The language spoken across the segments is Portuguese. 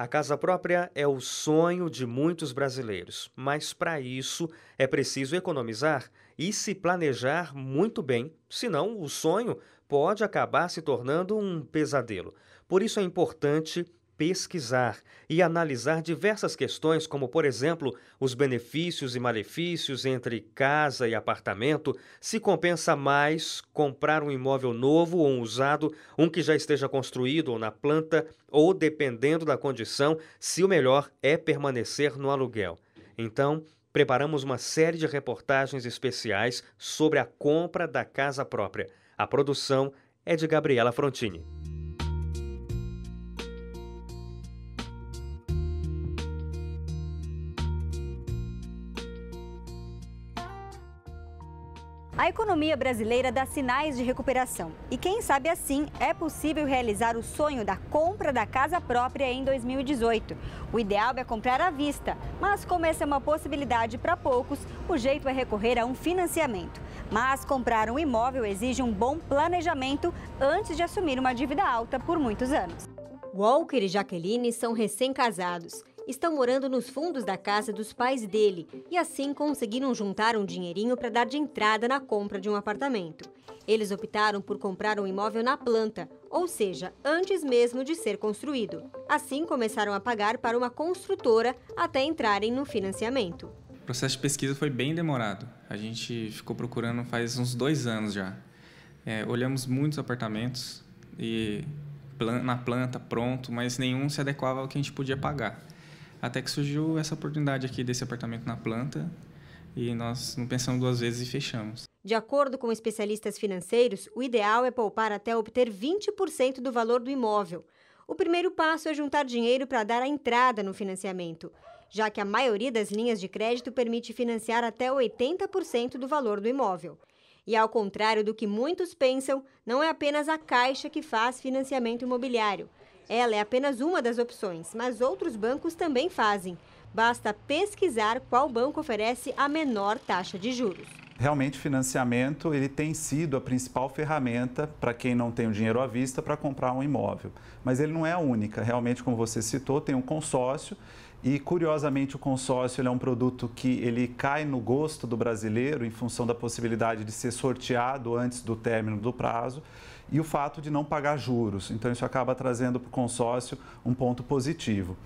A casa própria é o sonho de muitos brasileiros, mas para isso é preciso economizar e se planejar muito bem, senão o sonho pode acabar se tornando um pesadelo. Por isso é importante pesquisar e analisar diversas questões, como, por exemplo, os benefícios e malefícios entre casa e apartamento, se compensa mais comprar um imóvel novo ou um usado, um que já esteja construído ou na planta, ou, dependendo da condição, se o melhor é permanecer no aluguel. Então, preparamos uma série de reportagens especiais sobre a compra da casa própria. A produção é de Gabriela Frontini. A economia brasileira dá sinais de recuperação. E quem sabe assim é possível realizar o sonho da compra da casa própria em 2018. O ideal é comprar à vista, mas como essa é uma possibilidade para poucos, o jeito é recorrer a um financiamento. Mas comprar um imóvel exige um bom planejamento antes de assumir uma dívida alta por muitos anos. Walker e Jaqueline são recém-casados. Estão morando nos fundos da casa dos pais dele e assim conseguiram juntar um dinheirinho para dar de entrada na compra de um apartamento. Eles optaram por comprar um imóvel na planta, ou seja, antes mesmo de ser construído. Assim começaram a pagar para uma construtora até entrarem no financiamento. O processo de pesquisa foi bem demorado. A gente ficou procurando faz uns 2 anos já. Olhamos muitos apartamentos e na planta, pronto, mas nenhum se adequava ao que a gente podia pagar. Até que surgiu essa oportunidade aqui desse apartamento na planta e nós não pensamos 2 vezes e fechamos. De acordo com especialistas financeiros, o ideal é poupar até obter 20% do valor do imóvel. O primeiro passo é juntar dinheiro para dar a entrada no financiamento, já que a maioria das linhas de crédito permite financiar até 80% do valor do imóvel. E ao contrário do que muitos pensam, não é apenas a Caixa que faz financiamento imobiliário. Ela é apenas uma das opções, mas outros bancos também fazem. Basta pesquisar qual banco oferece a menor taxa de juros. Realmente, financiamento ele tem sido a principal ferramenta para quem não tem o dinheiro à vista para comprar um imóvel. Mas ele não é a única. Realmente, como você citou, tem um consórcio e, curiosamente, o consórcio ele é um produto que ele cai no gosto do brasileiro em função da possibilidade de ser sorteado antes do término do prazo e o fato de não pagar juros. Então, isso acaba trazendo para o consórcio um ponto positivo.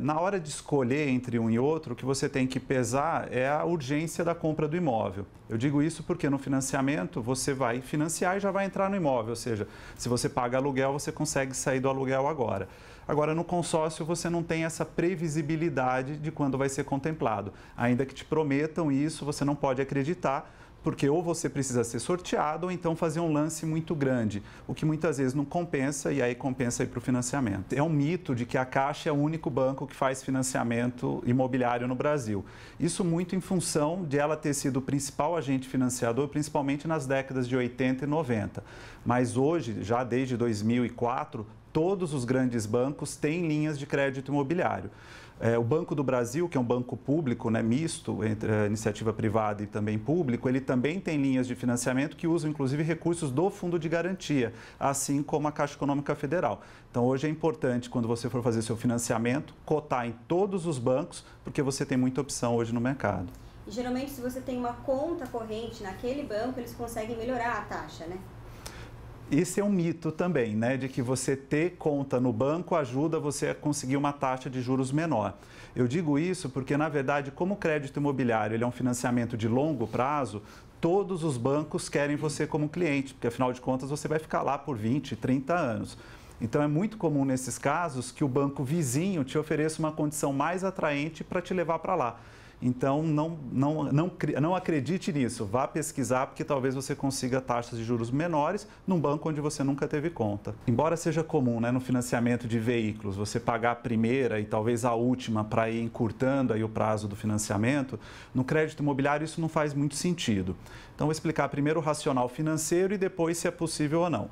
Na hora de escolher entre um e outro, o que você tem que pesar é a urgência da compra do imóvel. Eu digo isso porque no financiamento você vai financiar e já vai entrar no imóvel, ou seja, se você paga aluguel, você consegue sair do aluguel agora. Agora, no consórcio, você não tem essa previsibilidade de quando vai ser contemplado. Ainda que te prometam isso, você não pode acreditar, porque ou você precisa ser sorteado ou então fazer um lance muito grande, o que muitas vezes não compensa e aí compensa ir para o financiamento. É um mito de que a Caixa é o único banco que faz financiamento imobiliário no Brasil. Isso muito em função de ela ter sido o principal agente financiador, principalmente nas décadas de 80 e 90. Mas hoje, já desde 2004, todos os grandes bancos têm linhas de crédito imobiliário. O Banco do Brasil, que é um banco público, né, misto entre a iniciativa privada e também público, ele também tem linhas de financiamento que usam, inclusive, recursos do Fundo de Garantia, assim como a Caixa Econômica Federal. Então, hoje é importante, quando você for fazer seu financiamento, cotar em todos os bancos, porque você tem muita opção hoje no mercado. E, geralmente, se você tem uma conta corrente naquele banco, eles conseguem melhorar a taxa, né? Esse é um mito também, né, de que você ter conta no banco ajuda você a conseguir uma taxa de juros menor. Eu digo isso porque, na verdade, como o crédito imobiliário ele é um financiamento de longo prazo, todos os bancos querem você como cliente, porque, afinal de contas, você vai ficar lá por 20, 30 anos. Então, é muito comum nesses casos que o banco vizinho te ofereça uma condição mais atraente para te levar para lá. Então, não acredite nisso, vá pesquisar, porque talvez você consiga taxas de juros menores num banco onde você nunca teve conta. Embora seja comum, né, no financiamento de veículos, você pagar a primeira e talvez a última para ir encurtando aí o prazo do financiamento, no crédito imobiliário isso não faz muito sentido. Então, vou explicar primeiro o racional financeiro e depois se é possível ou não.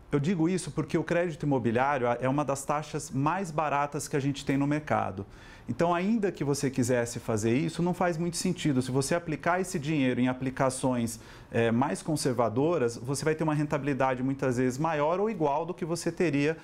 Eu digo isso porque o crédito imobiliário é uma das taxas mais baratas que a gente tem no mercado. Então, ainda que você quisesse fazer isso, não faz muito sentido. Se você aplicar esse dinheiro em aplicações mais conservadoras, você vai ter uma rentabilidade muitas vezes maior ou igual do que você teria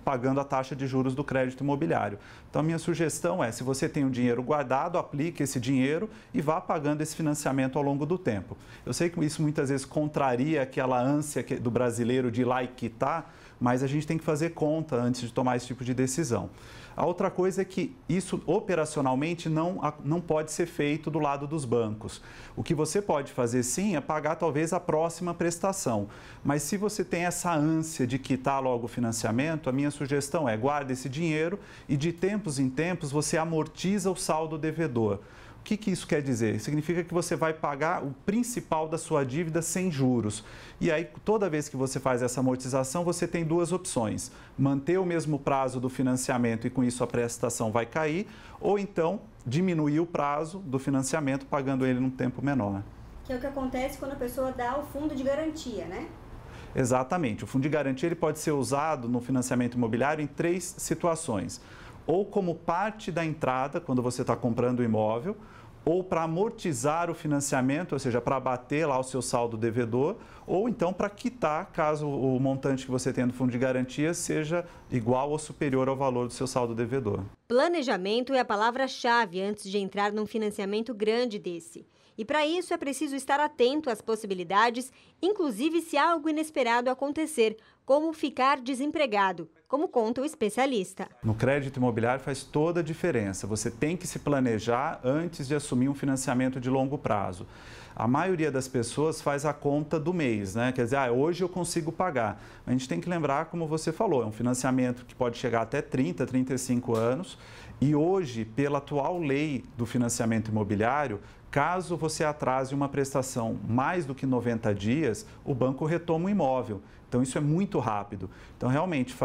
pagando a taxa de juros do crédito imobiliário. Então, a minha sugestão é, se você tem o dinheiro guardado, aplique esse dinheiro e vá pagando esse financiamento ao longo do tempo. Eu sei que isso muitas vezes contraria aquela ânsia do brasileiro de ir lá e quitar, mas a gente tem que fazer conta antes de tomar esse tipo de decisão. A outra coisa é que isso operacionalmente não pode ser feito do lado dos bancos. O que você pode fazer sim é pagar talvez a próxima prestação. Mas se você tem essa ânsia de quitar logo o financiamento, a minha sugestão é guarde esse dinheiro e de tempos em tempos você amortiza o saldo devedor. O que isso quer dizer? Significa que você vai pagar o principal da sua dívida sem juros. E aí, toda vez que você faz essa amortização, você tem duas opções. Manter o mesmo prazo do financiamento e com isso a prestação vai cair, ou então diminuir o prazo do financiamento pagando ele num tempo menor. Que é o que acontece quando a pessoa dá o fundo de garantia, né? Exatamente. O fundo de garantia ele pode ser usado no financiamento imobiliário em 3 situações. Ou como parte da entrada, quando você está comprando o imóvel, ou para amortizar o financiamento, ou seja, para abater lá o seu saldo devedor, ou então para quitar, caso o montante que você tem do fundo de garantia seja igual ou superior ao valor do seu saldo devedor. Planejamento é a palavra-chave antes de entrar num financiamento grande desse. E para isso é preciso estar atento às possibilidades, inclusive se algo inesperado acontecer, como ficar desempregado, como conta o especialista. No crédito imobiliário faz toda a diferença. Você tem que se planejar antes de assumir um financiamento de longo prazo. A maioria das pessoas faz a conta do mês, né? Quer dizer, hoje eu consigo pagar. A gente tem que lembrar, como você falou, é um financiamento que pode chegar até 30, 35 anos. E hoje, pela atual lei do financiamento imobiliário, caso você atrase uma prestação mais do que 90 dias, o banco retoma o imóvel. Então, isso é muito rápido. Então, realmente,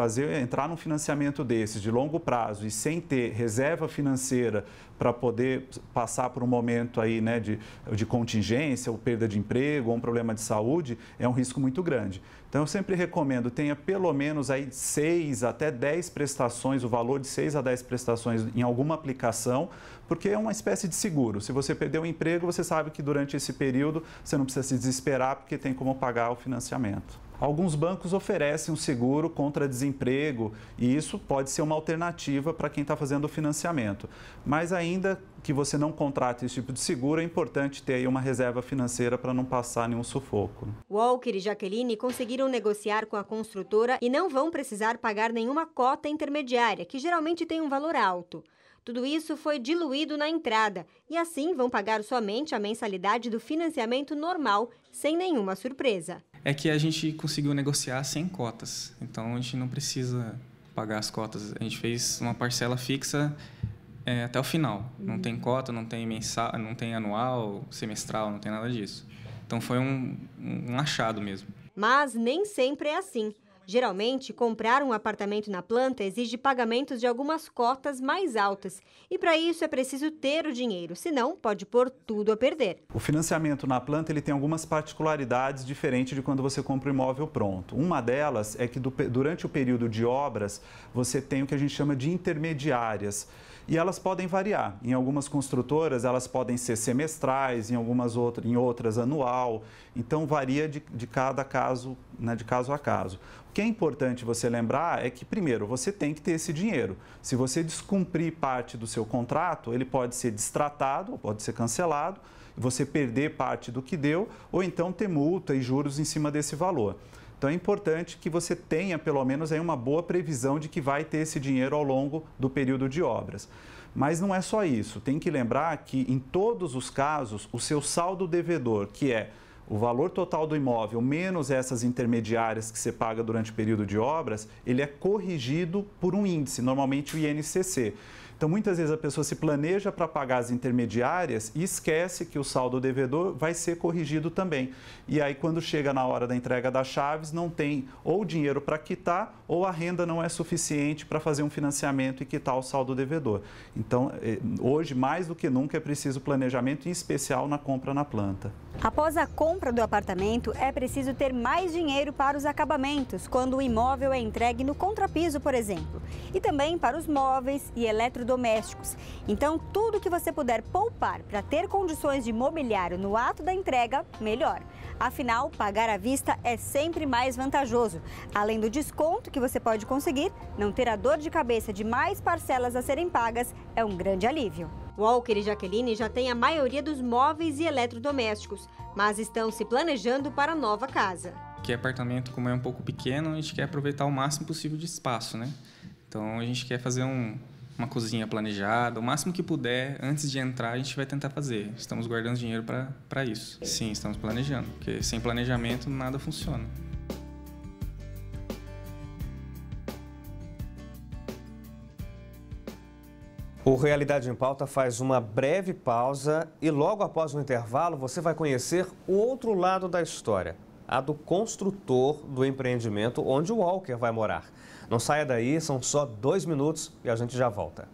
entrar num financiamento desses de longo prazo e sem ter reserva financeira para poder passar por um momento aí, né, de contingência, ou perda de emprego, ou um problema de saúde, é um risco muito grande. Então, eu sempre recomendo, tenha pelo menos aí 6 até 10 prestações, o valor de 6 a 10 prestações em alguma aplicação, porque é uma espécie de seguro. Se você perder o emprego, você sabe que durante esse período você não precisa se desesperar, porque tem como pagar o financiamento. Alguns bancos oferecem um seguro contra desemprego e isso pode ser uma alternativa para quem está fazendo o financiamento. Mas ainda que você não contrate esse tipo de seguro, é importante ter aí uma reserva financeira para não passar nenhum sufoco. Walker e Jaqueline conseguiram negociar com a construtora e não vão precisar pagar nenhuma cota intermediária, que geralmente tem um valor alto. Tudo isso foi diluído na entrada e assim vão pagar somente a mensalidade do financiamento normal, sem nenhuma surpresa. É que a gente conseguiu negociar sem cotas, então a gente não precisa pagar as cotas. A gente fez uma parcela fixa até o final. Não tem cota, não tem mensal, não tem anual, semestral, não tem nada disso. Então foi um achado mesmo. Mas nem sempre é assim. Geralmente, comprar um apartamento na planta exige pagamentos de algumas cotas mais altas. E para isso é preciso ter o dinheiro, senão pode pôr tudo a perder. O financiamento na planta ele tem algumas particularidades diferentes de quando você compra o imóvel pronto. Uma delas é que durante o período de obras, você tem o que a gente chama de intermediárias. E elas podem variar. Em algumas construtoras, elas podem ser semestrais, em outras anual. Então, varia de cada caso, né, de caso a caso. O que é importante você lembrar é que, primeiro, você tem que ter esse dinheiro. Se você descumprir parte do seu contrato, ele pode ser destratado, pode ser cancelado, você perder parte do que deu, ou então ter multa e juros em cima desse valor. Então, é importante que você tenha, pelo menos, aí uma boa previsão de que vai ter esse dinheiro ao longo do período de obras. Mas não é só isso. Tem que lembrar que, em todos os casos, o seu saldo devedor, que é o valor total do imóvel menos essas intermediárias que você paga durante o período de obras, ele é corrigido por um índice, normalmente o INCC. Então, muitas vezes a pessoa se planeja para pagar as intermediárias e esquece que o saldo devedor vai ser corrigido também. E aí, quando chega na hora da entrega das chaves, não tem ou dinheiro para quitar ou a renda não é suficiente para fazer um financiamento e quitar o saldo devedor. Então, hoje, mais do que nunca, é preciso planejamento, em especial na compra na planta. Após a compra do apartamento, é preciso ter mais dinheiro para os acabamentos, quando o imóvel é entregue no contrapiso, por exemplo. E também para os móveis e eletrodomésticos eletrodomésticos. Então, tudo que você puder poupar para ter condições de mobiliário no ato da entrega, melhor. Afinal, pagar à vista é sempre mais vantajoso. Além do desconto que você pode conseguir, não ter a dor de cabeça de mais parcelas a serem pagas é um grande alívio. Walker e Jaqueline já têm a maioria dos móveis e eletrodomésticos, mas estão se planejando para a nova casa. Porque apartamento, como é um pouco pequeno, a gente quer aproveitar o máximo possível de espaço, né? Então, a gente quer fazer uma cozinha planejada, o máximo que puder, antes de entrar, a gente vai tentar fazer. Estamos guardando dinheiro para isso. Sim, estamos planejando, porque sem planejamento nada funciona. O Realidade em Pauta faz uma breve pausa e logo após o intervalo você vai conhecer o outro lado da história, a do construtor do empreendimento onde o Walker vai morar. Não saia daí, são só 2 minutos e a gente já volta.